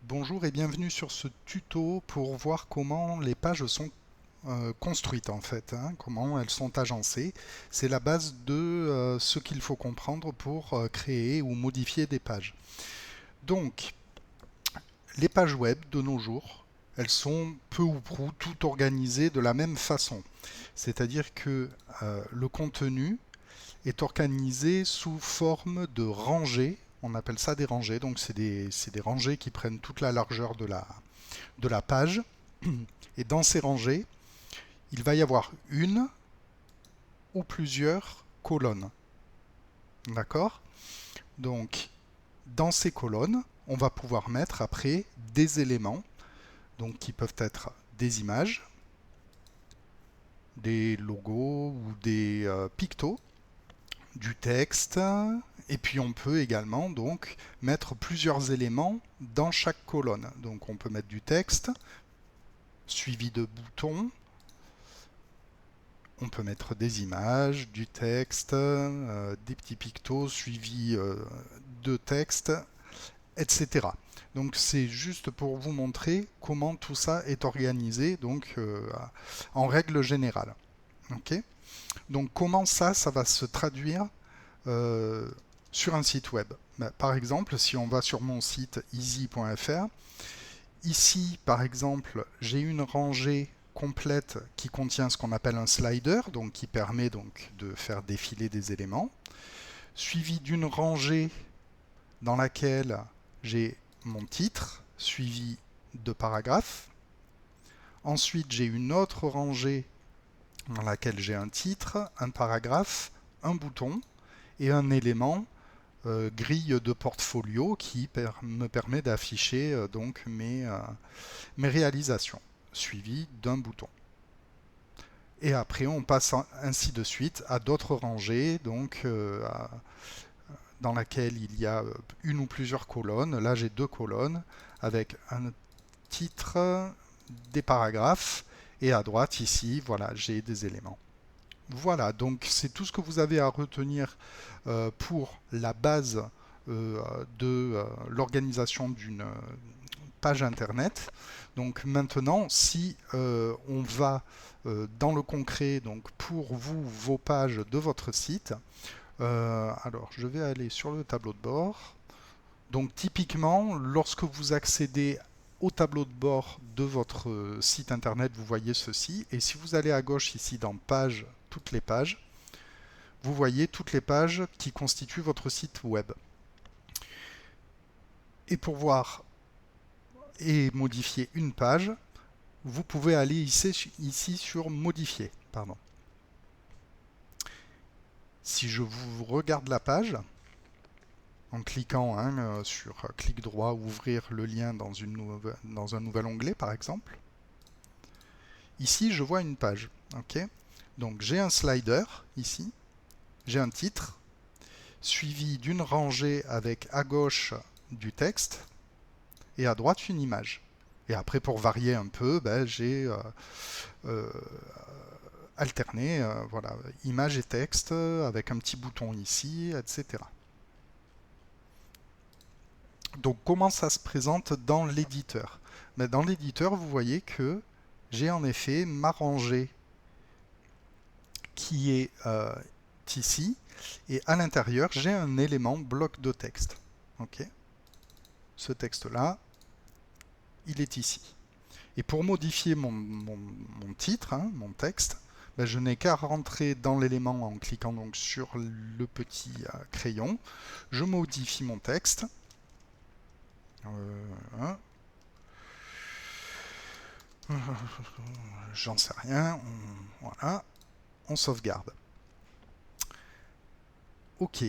Bonjour et bienvenue sur ce tuto pour voir comment les pages sont construites en fait, hein, comment elles sont agencées. C'est la base de ce qu'il faut comprendre pour créer ou modifier des pages. Donc, les pages web de nos jours, elles sont peu ou prou toutes organisées de la même façon. C'est-à-dire que le contenu est organisé sous forme de rangées. On appelle ça des rangées, donc c'est des rangées qui prennent toute la largeur de la page. Et dans ces rangées, il va y avoir une ou plusieurs colonnes. D'accord? Donc, dans ces colonnes, on va pouvoir mettre après des éléments, donc qui peuvent être des images, des logos ou des pictos, du texte, et puis on peut également donc mettre plusieurs éléments dans chaque colonne. Donc on peut mettre du texte suivi de boutons, on peut mettre des images, du texte, des petits pictos suivis de texte, etc. Donc c'est juste pour vous montrer comment tout ça est organisé donc en règle générale. Ok. Donc comment ça va se traduire euh, sur un site web. Par exemple, si on va sur mon site easy.fr, ici par exemple j'ai une rangée complète qui contient ce qu'on appelle un slider, donc qui permet donc de faire défiler des éléments, suivi d'une rangée dans laquelle j'ai mon titre, suivi de paragraphes. Ensuite j'ai une autre rangée dans laquelle j'ai un titre, un paragraphe, un bouton et un élément grille de portfolio qui me permet d'afficher donc mes réalisations, suivi d'un bouton. Et après, on passe ainsi de suite à d'autres rangées, donc dans laquelle il y a une ou plusieurs colonnes. Là, j'ai deux colonnes avec un titre, des paragraphes, et à droite ici, voilà, j'ai des éléments. Voilà, donc c'est tout ce que vous avez à retenir pour la base de l'organisation d'une page internet. Donc maintenant, si on va dans le concret, donc pour vous, vos pages de votre site, alors je vais aller sur le tableau de bord. Donc typiquement, lorsque vous accédez au tableau de bord de votre site internet, vous voyez ceci. Et si vous allez à gauche ici dans Pages, toutes les pages, vous voyez toutes les pages qui constituent votre site web. Et pour voir et modifier une page, vous pouvez aller ici sur Modifier. Pardon. Si je vous regarde la page, en cliquant sur clic droit, ouvrir le lien dans un nouvel onglet par exemple, ici je vois une page. Okay, donc j'ai un slider ici, j'ai un titre, suivi d'une rangée avec à gauche du texte et à droite une image. Et après, pour varier un peu, j'ai euh, alterné voilà, image et texte avec un petit bouton ici, etc. Donc comment ça se présente dans l'éditeur? Dans l'éditeur, vous voyez que j'ai en effet ma rangée qui est ici, et à l'intérieur, j'ai un élément bloc de texte. Okay, ce texte-là, il est ici. Et pour modifier mon titre, mon texte, je n'ai qu'à rentrer dans l'élément en cliquant donc sur le petit crayon. Je modifie mon texte. Hein. J'en sais rien. Voilà. On sauvegarde. OK.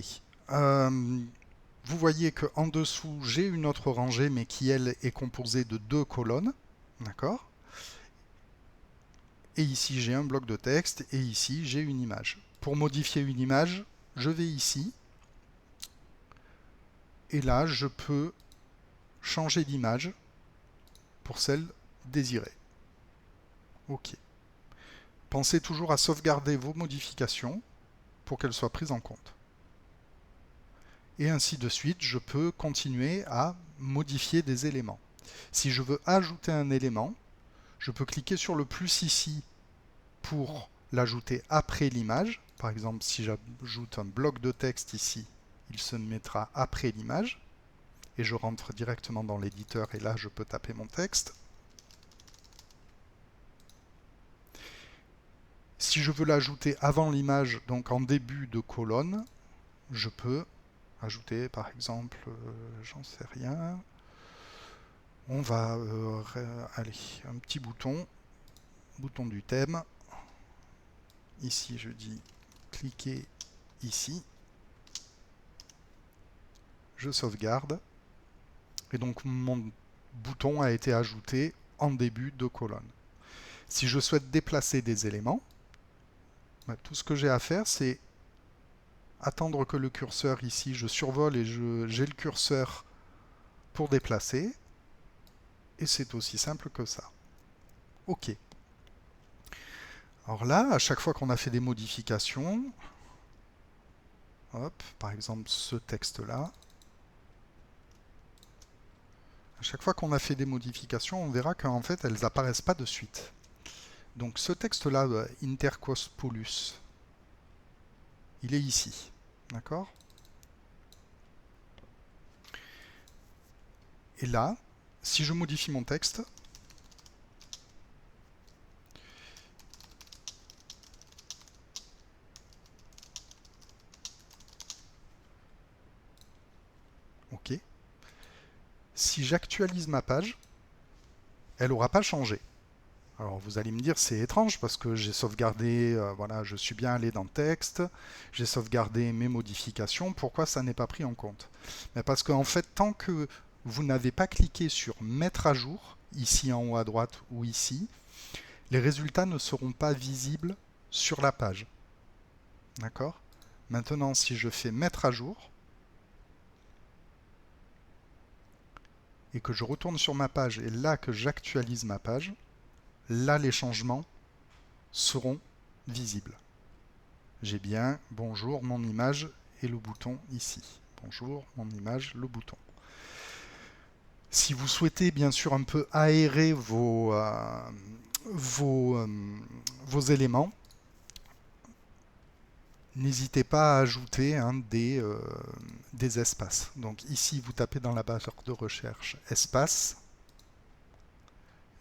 Vous voyez qu'en dessous, j'ai une autre rangée, mais qui, elle, est composée de deux colonnes. D'accord? Et ici, j'ai un bloc de texte, et ici, j'ai une image. Pour modifier une image, je vais ici, et là, je peux changer d'image pour celle désirée. OK. Pensez toujours à sauvegarder vos modifications pour qu'elles soient prises en compte. Et ainsi de suite, je peux continuer à modifier des éléments. Si je veux ajouter un élément, je peux cliquer sur le plus ici pour l'ajouter après l'image. Par exemple, si j'ajoute un bloc de texte ici, il se mettra après l'image. Et je rentre directement dans l'éditeur et là, je peux taper mon texte. Si je veux l'ajouter avant l'image, donc en début de colonne, je peux ajouter, par exemple, j'en sais rien. On va aller, un petit bouton du thème. Ici, je dis cliquez ici. Je sauvegarde. Et donc, mon bouton a été ajouté en début de colonne. Si je souhaite déplacer des éléments, tout ce que j'ai à faire, c'est attendre que le curseur ici, je survole et j'ai le curseur pour déplacer. Et c'est aussi simple que ça. OK. Alors là, à chaque fois qu'on a fait des modifications, hop, par exemple ce texte-là, à chaque fois qu'on a fait des modifications, on verra qu'en fait, elles n'apparaissent pas de suite. Donc ce texte-là, Interquos Polus, il est ici. D'accord? Et là, si je modifie mon texte, OK. Si j'actualise ma page, elle n'aura pas changé. Alors vous allez me dire c'est étrange parce que j'ai sauvegardé, voilà, je suis bien allé dans le texte, j'ai sauvegardé mes modifications, pourquoi ça n'est pas pris en compte? Mais parce qu'en fait, tant que vous n'avez pas cliqué sur mettre à jour, ici en haut à droite ou ici, les résultats ne seront pas visibles sur la page. D'accord? Maintenant, si je fais mettre à jour et que je retourne sur ma page et là que j'actualise ma page, là les changements seront visibles. J'ai bien bonjour, mon image et le bouton ici. Bonjour, mon image, le bouton. Si vous souhaitez bien sûr un peu aérer vos éléments, n'hésitez pas à ajouter des espaces. Donc ici, vous tapez dans la barre de recherche espace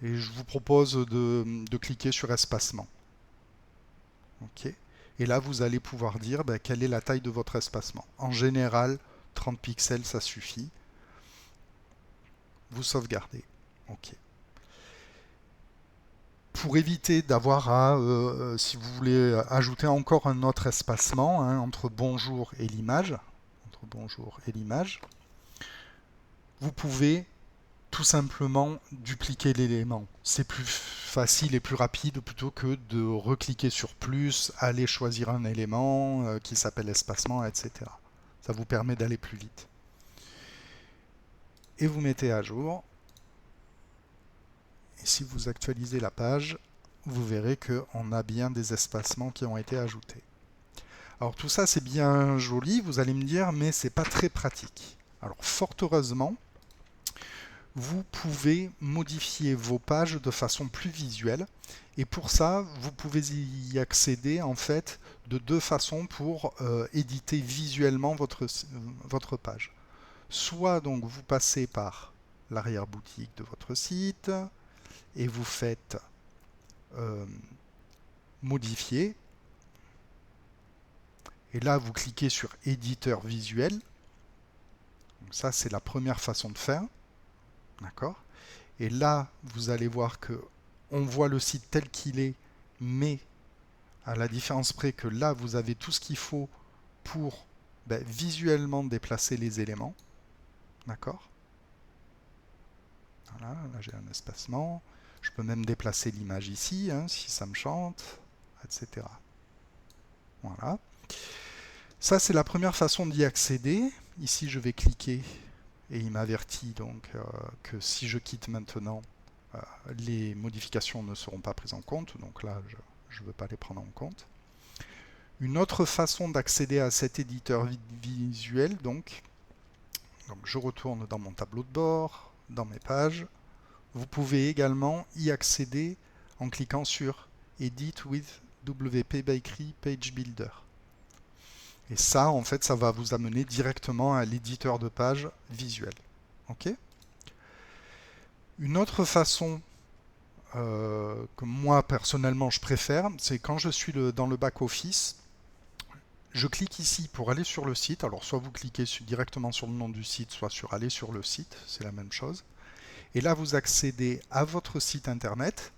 et je vous propose de cliquer sur espacement. OK. Et là, vous allez pouvoir dire quelle est la taille de votre espacement. En général, 30 pixels, ça suffit. Vous sauvegardez. OK. Pour éviter d'avoir à, si vous voulez ajouter encore un autre espacement entre bonjour et l'image, vous pouvez tout simplement dupliquer l'élément. C'est plus facile et plus rapide plutôt que de recliquer sur plus, aller choisir un élément qui s'appelle espacement, etc. Ça vous permet d'aller plus vite. Et vous mettez à jour. Et si vous actualisez la page, vous verrez qu'on a bien des espacements qui ont été ajoutés. Alors tout ça c'est bien joli, vous allez me dire, mais c'est pas très pratique. Alors fort heureusement, vous pouvez modifier vos pages de façon plus visuelle. Et pour ça, vous pouvez y accéder en fait de deux façons pour éditer visuellement votre page. Soit donc vous passez par l'arrière-boutique de votre site et vous faites modifier. Et là, vous cliquez sur éditeur visuel. Donc ça, c'est la première façon de faire. D'accord? Et là, vous allez voir que on voit le site tel qu'il est, mais à la différence près que là, vous avez tout ce qu'il faut pour visuellement déplacer les éléments. D'accord? Voilà, là j'ai un espacement. Je peux même déplacer l'image ici, si ça me chante, etc. Voilà. Ça, c'est la première façon d'y accéder. Ici, je vais cliquer et il m'avertit donc que si je quitte maintenant, les modifications ne seront pas prises en compte. Donc là, je ne veux pas les prendre en compte. Une autre façon d'accéder à cet éditeur visuel, donc je retourne dans mon tableau de bord, dans mes pages. Vous pouvez également y accéder en cliquant sur Edit with WP Bakery Page Builder. Et ça, en fait, ça va vous amener directement à l'éditeur de page visuel. Ok. Une autre façon que moi personnellement je préfère, c'est quand je suis dans le back-office, je clique ici pour aller sur le site. Alors soit vous cliquez directement sur le nom du site, soit sur aller sur le site, c'est la même chose. Et là vous accédez à votre site internet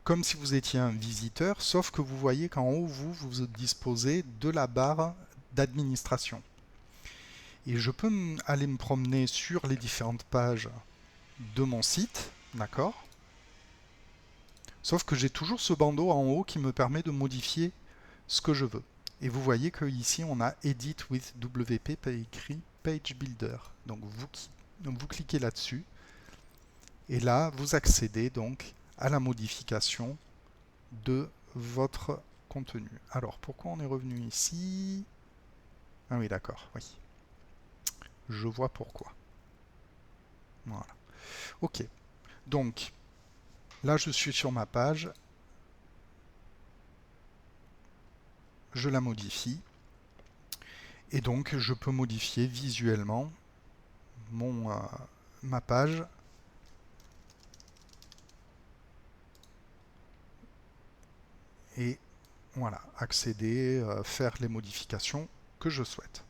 comme si vous étiez un visiteur, sauf que vous voyez qu'en haut vous disposez de la barre d'administration. Et je peux aller me promener sur les différentes pages de mon site, d'accord? Sauf que j'ai toujours ce bandeau en haut qui me permet de modifier ce que je veux. Et vous voyez qu'ici on a Edit with WP écrit Page Builder. Donc vous cliquez là-dessus et là vous accédez donc à la modification de votre contenu. Alors pourquoi on est revenu ici? Ah oui, d'accord, oui. Je vois pourquoi. Voilà. Ok. Donc là je suis sur ma page. Je la modifie. Et donc je peux modifier visuellement ma page. Et voilà, accéder, faire les modifications que je souhaite.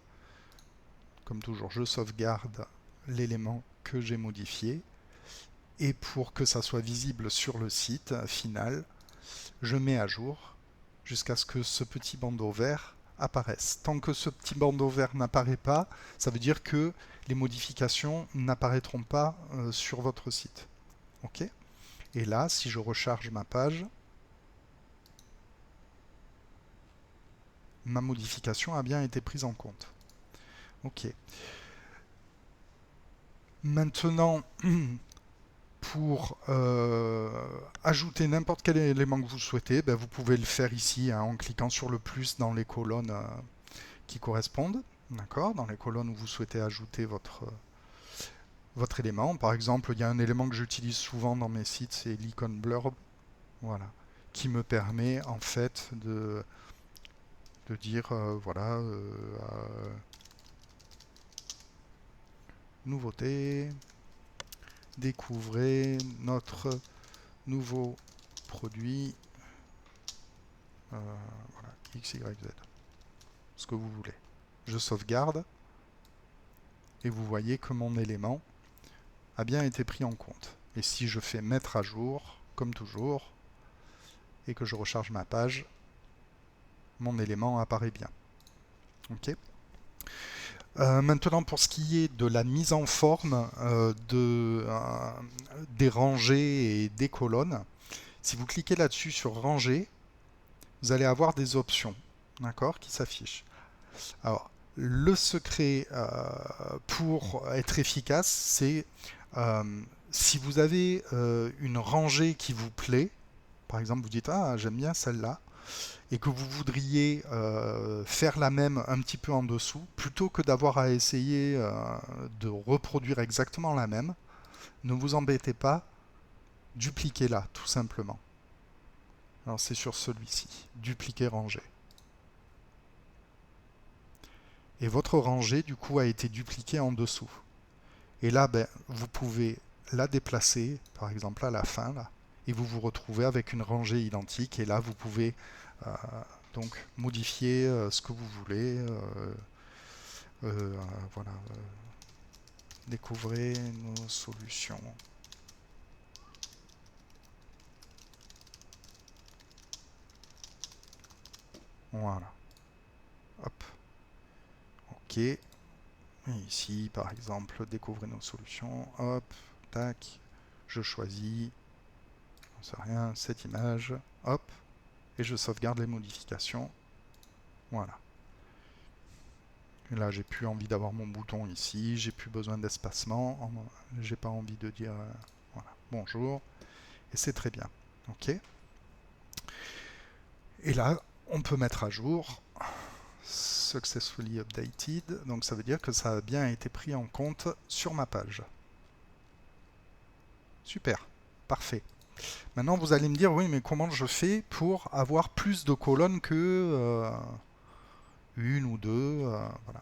Comme toujours, je sauvegarde l'élément que j'ai modifié. Et pour que ça soit visible sur le site final, je mets à jour jusqu'à ce que ce petit bandeau vert apparaisse. Tant que ce petit bandeau vert n'apparaît pas, ça veut dire que les modifications n'apparaîtront pas sur votre site. Ok. Et là, si je recharge ma page, ma modification a bien été prise en compte. Ok. Maintenant, pour ajouter n'importe quel élément que vous souhaitez, ben, vous pouvez le faire ici hein, en cliquant sur le plus dans les colonnes qui correspondent. D'accord, dans les colonnes où vous souhaitez ajouter votre élément. Par exemple, il y a un élément que j'utilise souvent dans mes sites, c'est l'icône blurb. Voilà, qui me permet en fait de dire voilà nouveauté, découvrez notre nouveau produit, voilà, X, Y, Z, ce que vous voulez. Je sauvegarde et vous voyez que mon élément a bien été pris en compte. Et si je fais mettre à jour, comme toujours, et que je recharge ma page, mon élément apparaît bien. Ok. Maintenant, pour ce qui est de la mise en forme des rangées et des colonnes, si vous cliquez là-dessus sur ranger, vous allez avoir des options, d'accord, qui s'affichent. Alors, le secret pour être efficace, c'est si vous avez une rangée qui vous plaît, par exemple, vous dites ah j'aime bien celle-là, et que vous voudriez faire la même un petit peu en dessous, plutôt que d'avoir à essayer de reproduire exactement la même, ne vous embêtez pas, dupliquez-la tout simplement. Alors c'est sur celui-ci, dupliquer rangée. Et votre rangée du coup a été dupliquée en dessous. Et là, ben, vous pouvez la déplacer, par exemple à la fin, là, et vous vous retrouvez avec une rangée identique. Et là, vous pouvez donc modifier ce que vous voulez. Voilà, découvrez nos solutions. Voilà. Hop. OK. Et ici, par exemple, découvrez nos solutions. Hop. Tac. Je choisis, j'en sais rien, cette image. Hop. Et je sauvegarde les modifications. Voilà. Et là, j'ai plus envie d'avoir mon bouton ici, j'ai plus besoin d'espacement, j'ai pas envie de dire voilà, bonjour, et c'est très bien. Ok. Et là, on peut mettre à jour successfully updated, donc ça veut dire que ça a bien été pris en compte sur ma page. Super, parfait. Maintenant, vous allez me dire, oui, mais comment je fais pour avoir plus de colonnes que une ou deux voilà.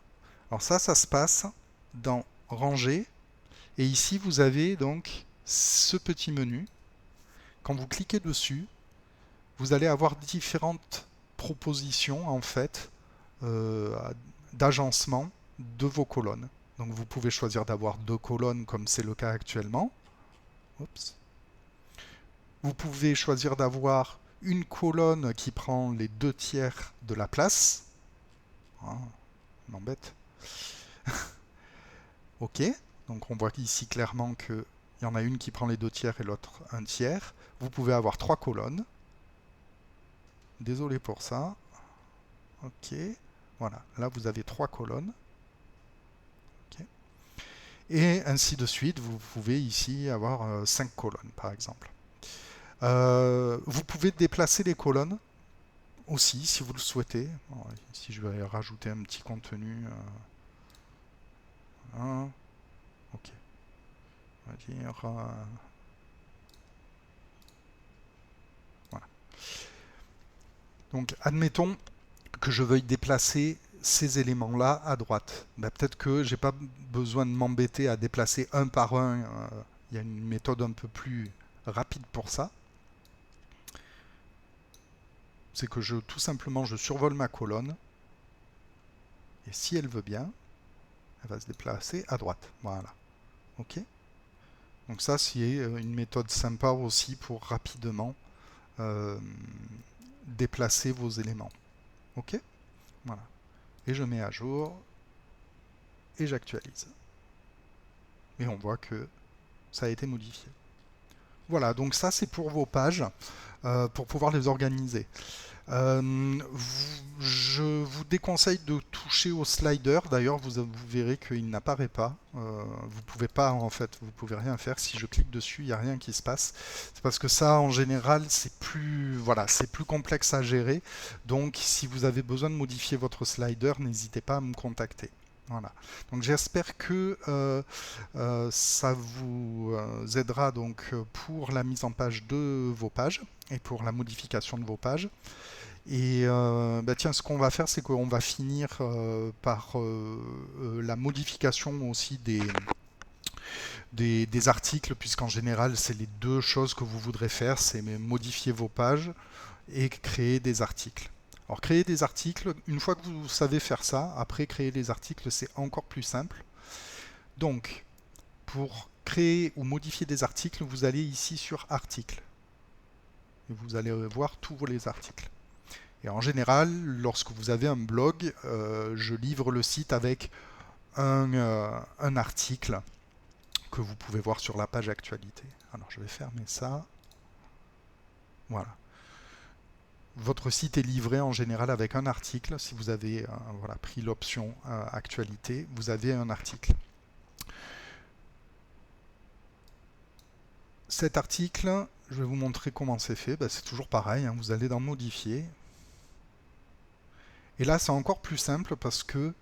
Alors ça se passe dans Ranger. Et ici, vous avez donc ce petit menu. Quand vous cliquez dessus, vous allez avoir différentes propositions, en fait, euh, d'agencement de vos colonnes. Donc vous pouvez choisir d'avoir deux colonnes comme c'est le cas actuellement. Oups. Vous pouvez choisir d'avoir une colonne qui prend les 2 tiers de la place. Ah, m'embête. OK. Donc on voit ici clairement qu'il y en a une qui prend les 2 tiers et l'autre 1 tiers. Vous pouvez avoir 3 colonnes. Désolé pour ça. OK. Voilà. Là, vous avez 3 colonnes. OK. Et ainsi de suite, vous pouvez ici avoir 5 colonnes, par exemple. Vous pouvez déplacer les colonnes aussi, si vous le souhaitez. Alors, ici, je vais rajouter un petit contenu. Ok. On va dire... voilà. Donc, admettons que je veuille déplacer ces éléments-là à droite. Ben, peut-être que j'ai pas besoin de m'embêter à déplacer un par un. Il y a une méthode un peu plus rapide pour ça. C'est que tout simplement, je survole ma colonne. Et si elle veut bien, elle va se déplacer à droite. Voilà. OK. Donc ça, c'est une méthode sympa aussi pour rapidement euh, déplacer vos éléments. OK. Voilà. Et je mets à jour et j'actualise. Et on voit que ça a été modifié. Voilà, donc ça c'est pour vos pages, pour pouvoir les organiser. Je vous déconseille de toucher au slider. D'ailleurs, vous verrez qu'il n'apparaît pas. Vous pouvez pas, en fait, vous pouvez rien faire. Si je clique dessus, il n'y a rien qui se passe. C'est parce que ça, en général, voilà, c'est plus complexe à gérer. Donc, si vous avez besoin de modifier votre slider, n'hésitez pas à me contacter. Voilà. Donc j'espère que ça vous aidera donc pour la mise en page de vos pages et pour la modification de vos pages. Et bah tiens, ce qu'on va faire, c'est qu'on va finir par la modification aussi des articles, puisqu'en général, c'est les deux choses que vous voudrez faire, c'est modifier vos pages et créer des articles. Alors créer des articles, une fois que vous savez faire ça, après créer des articles, c'est encore plus simple. Donc, pour créer ou modifier des articles, vous allez ici sur Articles. Et vous allez voir tous les articles. Et en général, lorsque vous avez un blog, je livre le site avec un article que vous pouvez voir sur la page actualité. Alors je vais fermer ça. Voilà. Votre site est livré en général avec un article. Si vous avez voilà, pris l'option actualité, vous avez un article. Cet article, je vais vous montrer comment c'est fait. Ben, c'est toujours pareil, hein. Vous allez dans Modifier. Et là, c'est encore plus simple parce que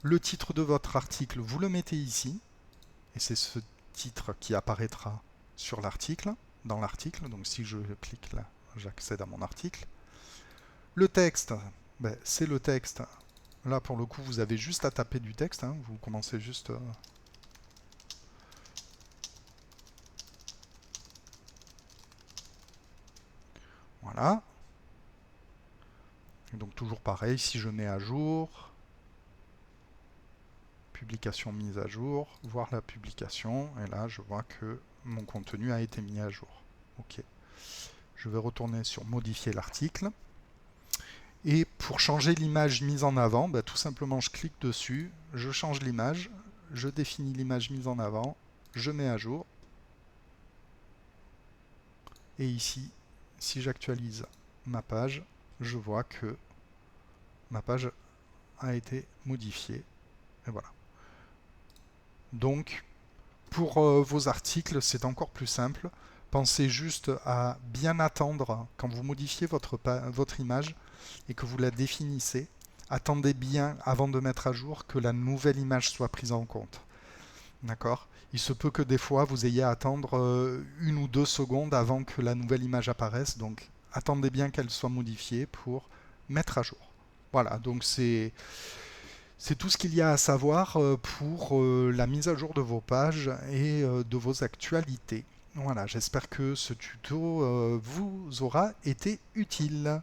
le titre de votre article, vous le mettez ici. Et c'est ce titre qui apparaîtra sur l'article, dans l'article. Donc si je clique là, j'accède à mon article. Le texte, ben, c'est le texte. Là, pour le coup, vous avez juste à taper du texte. Hein. Vous commencez juste... Voilà. Et donc toujours pareil, si je mets à jour, publication mise à jour, voir la publication, et là je vois que mon contenu a été mis à jour. Ok. Je vais retourner sur modifier l'article. Et pour changer l'image mise en avant, bah, tout simplement je clique dessus, je change l'image, je définis l'image mise en avant, je mets à jour. Et ici, si j'actualise ma page, je vois que ma page a été modifiée. Et voilà. Donc, pour vos articles, c'est encore plus simple. Pensez juste à bien attendre quand vous modifiez votre image et que vous la définissez. Attendez bien avant de mettre à jour que la nouvelle image soit prise en compte. D'accord ? Il se peut que des fois vous ayez à attendre 1 ou 2 secondes avant que la nouvelle image apparaisse, donc attendez bien qu'elle soit modifiée pour mettre à jour. Voilà, donc c'est tout ce qu'il y a à savoir pour la mise à jour de vos pages et de vos actualités. Voilà, j'espère que ce tuto vous aura été utile.